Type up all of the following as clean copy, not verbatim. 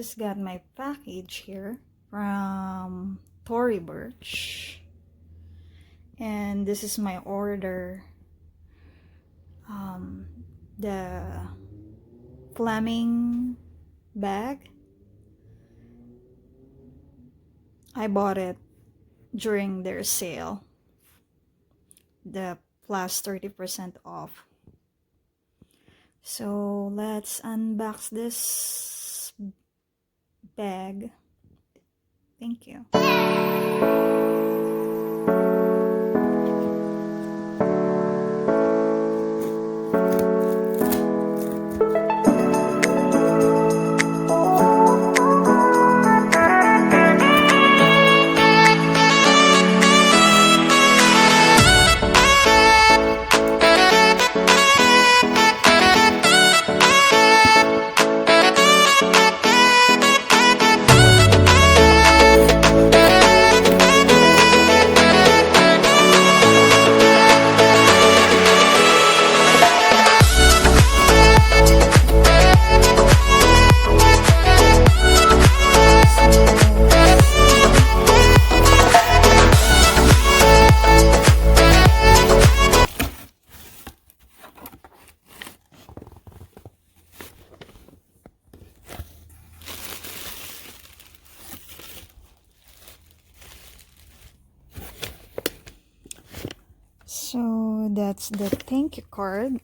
just got my package here from Tory Burch, and this is my order. The Fleming bag. I bought it during their sale, the plus 30% off. So let's unbox this bag. Thank you. So that's the thank you card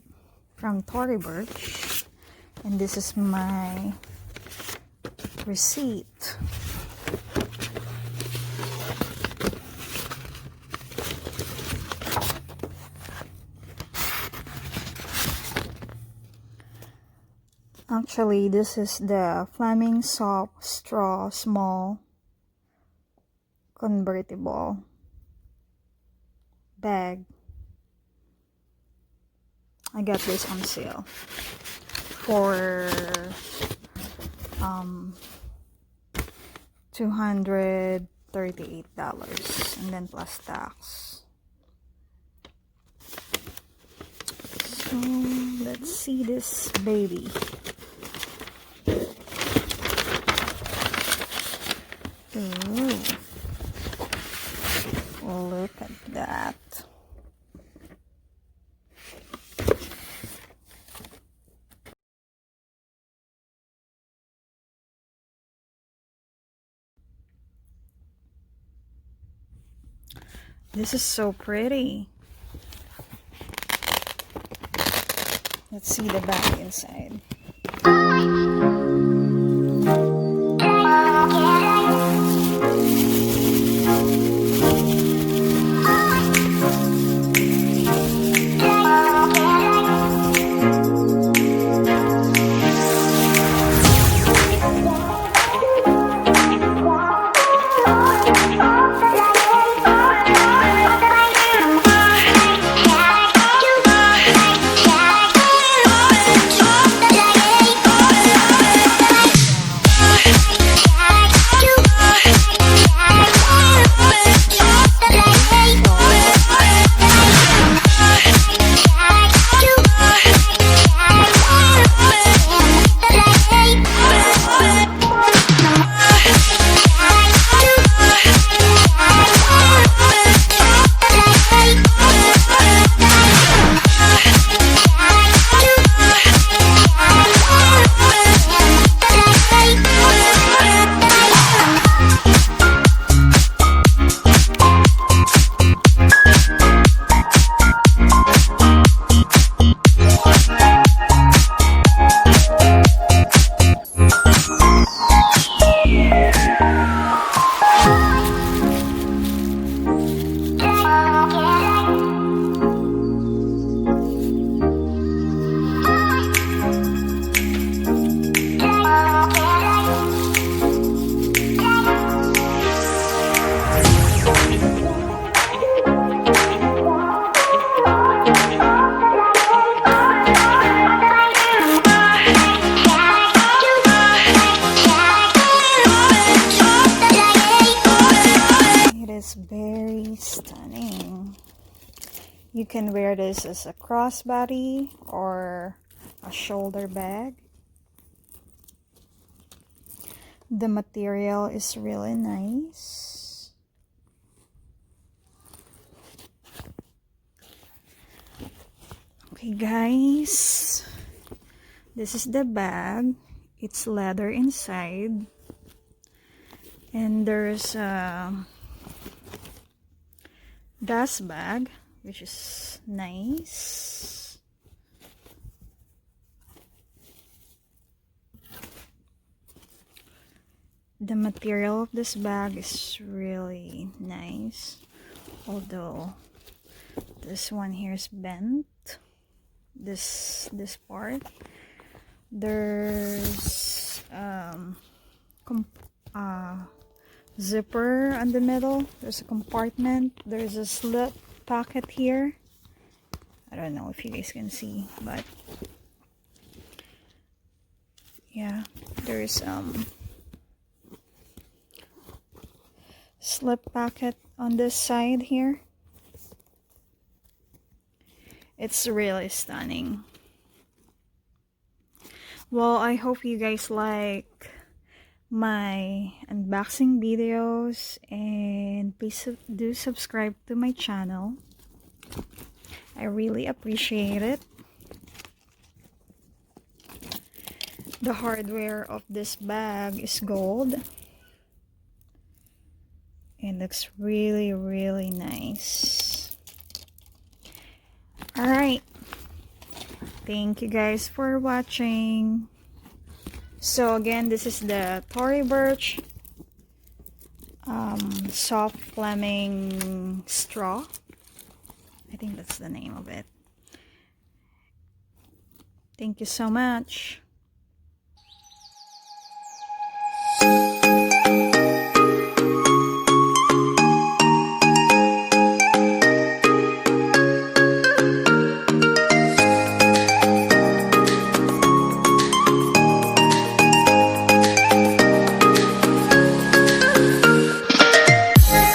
from Tory Burch, and this is my receipt. Actually, this is the Fleming soft straw small convertible bag. I got this on sale for $238, and then plus tax. So let's see this baby. Ooh, look at that. This is so pretty. Let's see the bag inside. Very stunning. You can wear this as a crossbody or a shoulder bag. The material is really nice. Okay guys, this is the bag. It's leather inside, and there's a dust bag, which is nice. The material of this bag is really nice, although this one here is bent. This part, there's zipper on the middle, there's a compartment, there's a slip pocket here. I don't know if you guys can see, but yeah, there's slip pocket on this side here. It's really stunning. Well, I hope you guys like my unboxing videos, and please do subscribe to my channel. I really appreciate it. The hardware of this bag is gold and looks really, really nice. Alright, thank you guys for watching. So again, this is the Tory Burch soft Fleming straw. I think that's the name of it. Thank you so much.